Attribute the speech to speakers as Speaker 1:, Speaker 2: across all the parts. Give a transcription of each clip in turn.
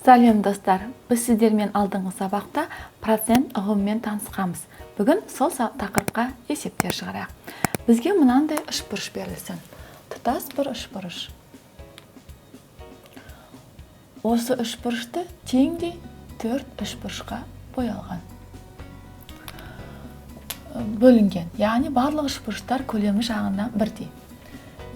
Speaker 1: Сәлем достар, біз сіздермен алдыңғы сабақта процент ұғымымен танысқанбыз. Бүгін сол тақырыпқа есептер шығарайық. Бізге мынандай үшбұрыш берілсін. Тұтас бір үшбұрыш. Осы үшбұрышты теңдей 4 үшбұрышқа боялған. Бөлінген, яғни барлық үшбұрыштар көлемі жағынан бірдей.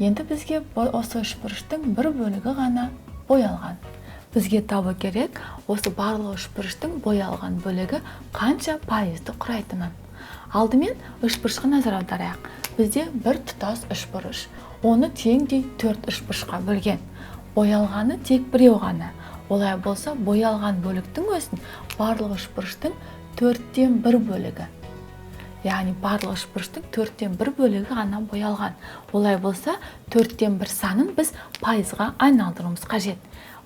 Speaker 1: Енді бізге осы үшбұрыштың бір бөлігі ғана боялған. Бізге табу керек, осы барлық үшбұрыштың боялған бөлігі қанша пайызды құрайтынын. Алдымен үшбұрышқа назар аударайық. Бізде бір тұтас үшбұрыш. Оны теңдей 4 үшбұрышқа бөлген. Боялғаны тек біреу ғана. Олай болса, боялған бөліктің өзін барлық үшбұрыштың 4-тен 1 бөлігі. Яғни барлық үшбұрыштың 4-тен 1 бөлігі ғана боялған. Олай болса, 4-тен 1 санын біз пайызға айналдыруымыз қажет.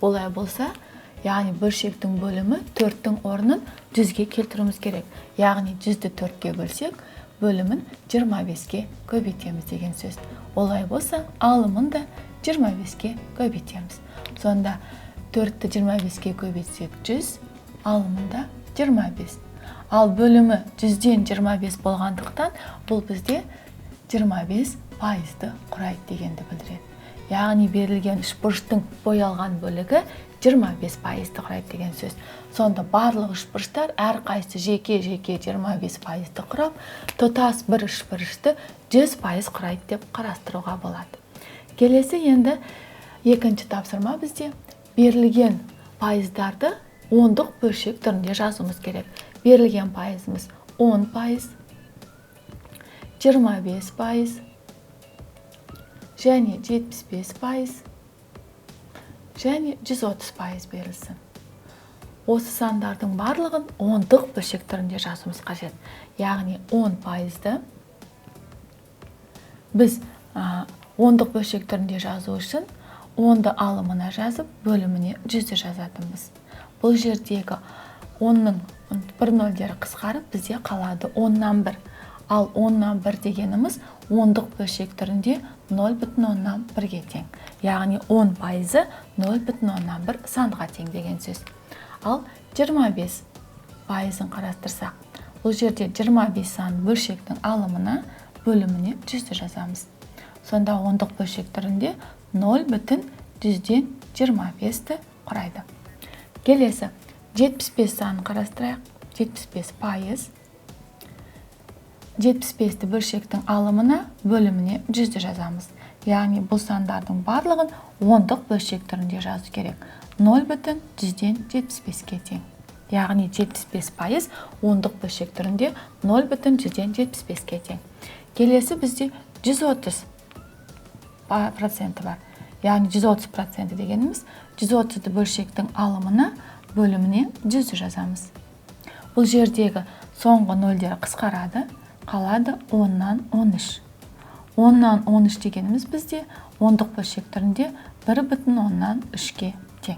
Speaker 1: Олай болса, яғни бөлшектің бөлімі 4-тің орнын 100-ге келтіруіміз керек. Яғни 100-ді 4-ге бөлсек, бөлімін 25-ге көбейтеміз деген сөз. Олай болса, алымын да 25-ге көбейтеміз. Сонда 4-ті 25-ге көбейтсек 100, алымын да 25. Ал бөлімі 100-ден 25 болғандықтан, бұл бізде 25 пайызды құрайды дегенді білдіреді. Яғни берілген үшбұрыштың боялған бөлігі 25 пайызды құрайды деген сөз. Сонда барлық үшбұрыштар әрқайсысы жеке-жеке 25 пайызды құрап, тұтас бір үшбұрышты 100 пайыз құрайды деп қарастыруға болады. Келесі енді екінші тапсырма бізде берілген пайыздарды ондық бөлшек түрінде жазуымыз керек. Берілген пайызымыз 10 пайыз, 25 пайыз, және 75 пайыз, және 130 пайыз берілсін. Осы сандардың барлығын ондық бөлшек түрінде жазуымыз қажет. Яғни 10 пайызды біз ондық бөлшек түрінде жазу үшін 10-ды алымына жазып, бөліміне 100-ді жазатынбыз. Бұл жердегі 10-ның 1 нөлдері қысқарып, бізде қалады 10-нан 1. Ал 10-нан 1 дегеніміз ондық бөлшек түрінде 0,1-ге тең. Яғни 10 пайызы 0,1 санға тең деген сөз. Ал 25 пайызын қарастырсақ, бұл жерде 25 сан бөлшектің алымына, бөліміне 100-ді жазамыз. Сонда ондық бөлшек түрінде 0,125-ті құрайды. Келесі 75 санын қарастырайық. 75 пайыз. 75-ті бөлшектің алымына, бөліміне 100-ді жазамыз. Яғни бұл сандардың барлығын ондық бөлшек түрінде жазу керек. 0,175-ге тең. Яғни 75 пайыз ондық бөлшек түрінде 0,175-ге тең. Келесі бізде 130% бар. Яғни 130% дегеніміз 130-ді бөлшектің алымына, бөліміне 100-ді жазамыз. Бұл жердегі соңғы нөлдері қысқарады, қалады 10-нан 13. 10-нан 13 дегеніміз бізде ондық бөлшек түрінде 1,3-ге тең.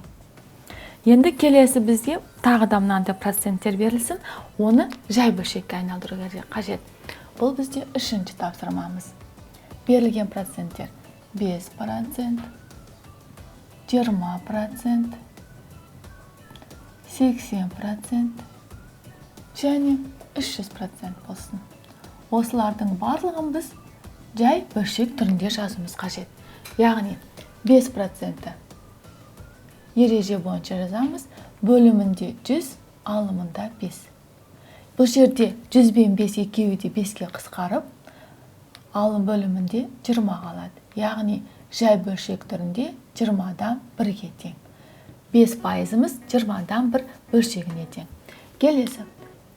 Speaker 1: Енді келесі бізде тағы да мынандай проценттер берілсін, оны жай бөлшекке айналдыру қажет. Бұл бізде үшінші тапсырмамыз. Берілген проценттер 5%, 20%, 80%, және 300% болсын. Осылардың барлығын біз жай бөлшек түрінде жазуымыз қажет. Яғни 5% ереже бойынша жазамыз, бөлімінде 100, алымында 5. Бұл жерде 100 бен 5 екеуі де 5-ке қысқарып, алым бөлімінде 20 қалады. Яғни жай бөлшек түрінде 20-дан 1-ге тең. 5 пайызымыз 20-дан 1 бөлшегіне тең. Келесі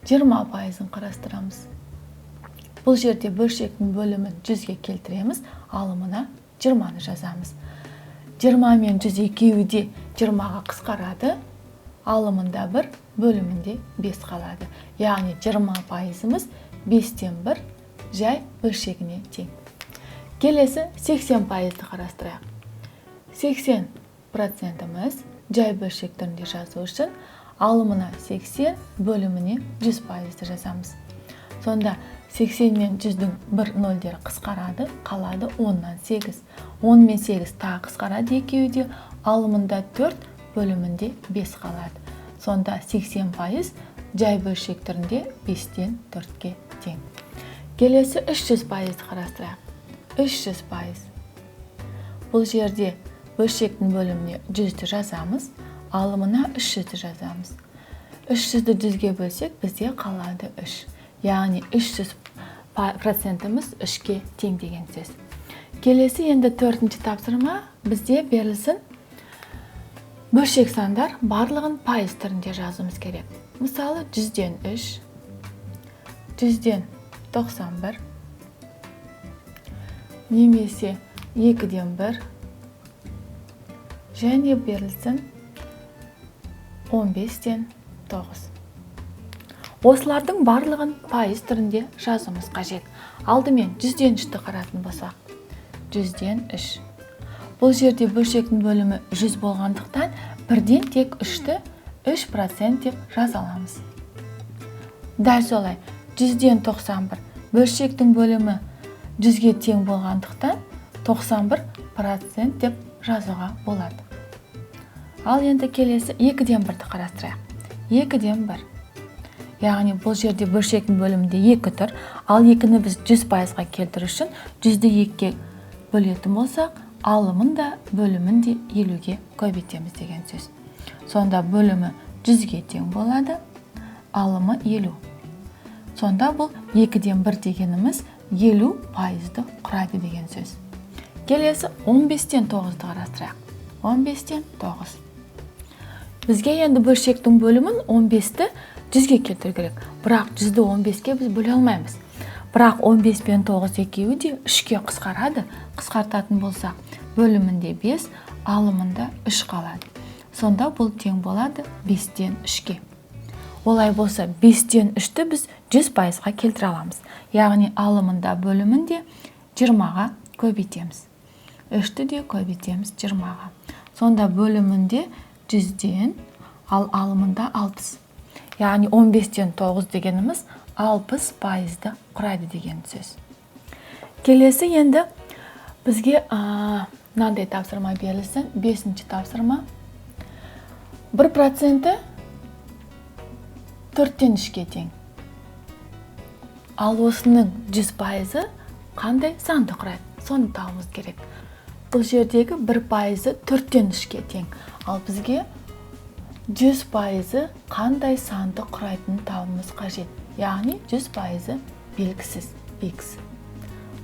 Speaker 1: 20 пайызын қарастырамыз. Бұл жерде бөлшектің бөлімін 100-ге келтіреміз, алымына 20-ны жазамыз. 20 мен 100 екеуі де 20-ға қысқарады, алымында 1, бөлімінде 5 қалады. Яғни 20 пайызымыз 5-тен 1 жай бөлшегіне тең. Келесі 80 пайызды қарастырайық. 80%-іміз жай бөлшек түрінде жазу үшін алымына 80, бөліміне 100 пайызды жазамыз. Сонда 80 мен 100-дің 1 нөлдері қысқарады, қалады 10-нан 8. 10 мен 8 тағы қысқарады екеуі де, алымында 4, бөлімінде 5 қалады. Сонда 80% жай бөлшек түрінде 5-тен 4-ке тең. Келесі 300% қарастырайық. 300%. Бұл жерде бөлшектің бөліміне 100-ті жазамыз, алымына 300-ті жазамыз. 300-ді 100-ге бөлсек, бізде қалады 3. Яғни 300%-іміз 3-ке тең деген сөз. Келесі енді 4-ші тапсырма бізде берілсін. Бөлшек сандар барлығын пайыз түрінде жазуымыз керек. Мысалы 100-ден 3, 100-ден 91, немесе 2-ден 1, және берілсін 15-ден 9. Осылардың барлығын пайыз түрінде жазуымыз қажет. Алдымен 100-ден 3-ті қаратын болсақ. 100-ден 3. Бұл жерде бөлшектің бөлімі 100 болғандықтан, бірден тек 3-ті 3% деп жаза аламыз. Дәл солай, 100-ден 91. Бөлшектің бөлімі 100-ге тең болғандықтан, 91% деп жазуға болады. Ал енді келесі 2-ден 1-ті қарастырайық. 2-ден 1. Яғни бұл жерде бөлшектің бөлімінде 2 тұр, ал 2-ні біз 100%-ға келтіру үшін 100-ді 2-ге бөлетін болсақ, алымын да бөлімін де 50-ге көбейтеміз деген сөз. Сонда бөлімі 100-ге тең болады, алымы 50. Сонда бұл 2-ден 1 дегеніміз 50%-ды құрайды деген сөз. Келесі 15-тен 9-ды қарастырайық. 15-тен 9. Бізге енді бөлшектің бөлімін 15-ті 100-ге келтіру керек. Бірақ 100-ді 15-ке біз бөле алмаймыз. Бірақ 15 пен 9 екеуі де 3-ке қысқарады. Қысқартатын болсақ, бөлімінде 5, алымында 3 қалады. Сонда бұл тең болады 5-тен 3-ке. Олай болса, 5-тен 3-ті біз 100%-ға келтіре аламыз. Яғни алымында бөлімінде 20-ға көбейтеміз. 3-ті де көбейтеміз 20-ға. Сонда бөлімінде 100-ден, ал алымында 60. Яғни 15-тен 9 дегеніміз 60%-ды құрайды деген сөз. Келесі енді бізге мынандай тапсырма берілсін. 5-ші тапсырма. 1% 4-тен 3-ке тең. Ал осының 100%-ы қандай санды құрайды? Соны табуымыз керек. Бұл жердегі 1%-ы 4-тен 3-ке тең. Ал бізге 100%-ы қандай санды құрайтынын табуымыз қажет. Яғни 100%-ы белгісіз x.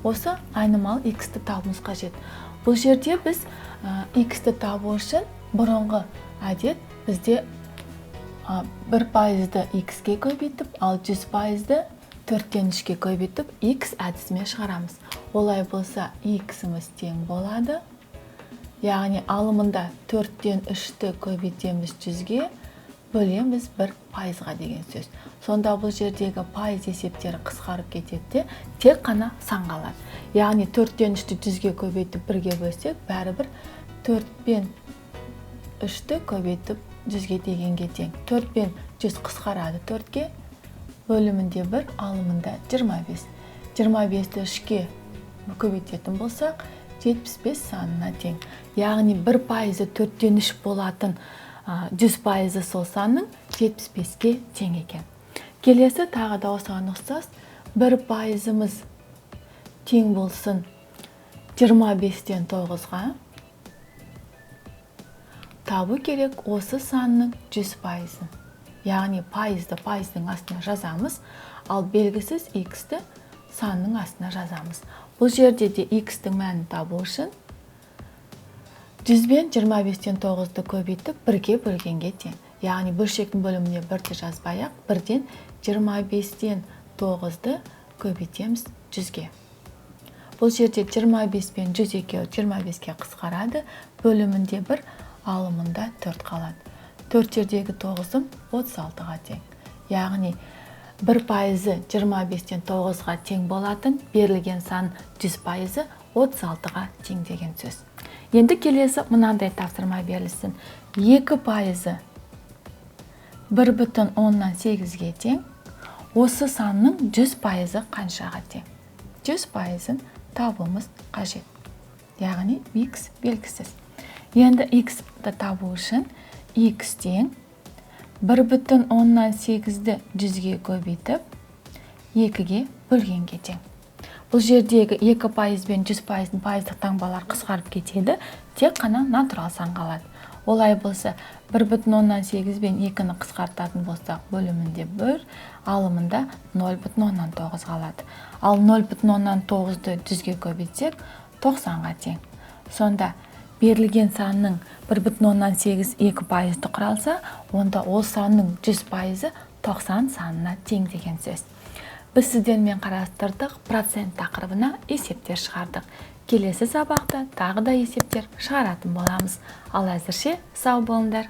Speaker 1: Осы айнымалы x-ті табуымыз қажет. Бұл жерде біз x-ті табу үшін бұрынғы әдет бізде 1%-ды x-ге көбейтіп, ал 100%-ды 4-тен 3-ке көбейтіп, x әдісімен шығарамыз. Олай болса, x-іміз тең болады. Яғни алымында 4-тен 3-ті көбейтеміз 100-ге, бөлеміз 1%-ға деген сөз. Сонда бұл жердегі пайыз есептері қысқарып кетеді, тек қана сан қалады. Яғни 4-тен 3-ті 100-ге көбейтіп 1-ге бөлсек, бәрібір 4 пен 3-ті көбейтіп 100-ге дегенге тең. 4 пен 100 қысқарады 4-ге, бөлімінде 1, алымында 25. 25-ті 3-ке көбейтетін болсақ, 75 санына тең. Яғни 1%-ы 4-тен 3 болатын 100%-ы сол санның 75-ке тең екен. Келесі тағы да осыған ұқсас, 1%-ымыз тең болсын 25-тен 9-ға. Табу керек осы санның 100%-ын. Яғни пайызды пайыздың астына жазамыз, ал белгісіз x-ті санның астына жазамыз. Бұл жерде де x-тің мәнін табу үшін 100 бен 25-тен 9-ды көбейтіп 1-ге бөлгенге тең. Яғни бөлшектің бөліміне 1-ті жазбай-ақ, 1-ден 25-тен 9-ды көбейтеміз 100-ге. Бұл жерде 25 пен 100 екеуі 25-ке қысқарады, бөлімінде 1, алымында 4 қалады. 4 жердегі 9-ым 36-ға тең. Яғни 1%-ы 25-тен 9-ға тең болатын, берілген сан 100%-ы 36-ға тең деген сөз. Енді келесі мынандай тапсырма берілсін. 2%-ы 1,8-ге тең. Осы санның 100%-ы қаншаға тең? 100%-ын табуымыз қажет. Яғни x белгісіз. Енді x-ті табу үшін x тең 1,8ді 100-ге көбейтіп 2-ге бөлгенге тең. Бұл жердегі 2% бен 100%-ның пайыздық таңбалар қысқарып кетеді, тек қана натурал сан қалады. Олай болса 1,8 бен 2-ні қысқартатын болсақ, бөлімінде 1, алымында 0,9 қалады. Ал 0,9-ді 100-ге көбейтсек 90-ға тең. Сонда берілген санның 1,8 2%-ді құралса, онда ол санның 100%-ы 90 санына тең деген сөз. Біз сіздермен қарастырдық, процент тақырыбына есептер шығардық. Келесі сабақта тағы да есептер шығаратын боламыз. Ал әзірше сау болыңдар.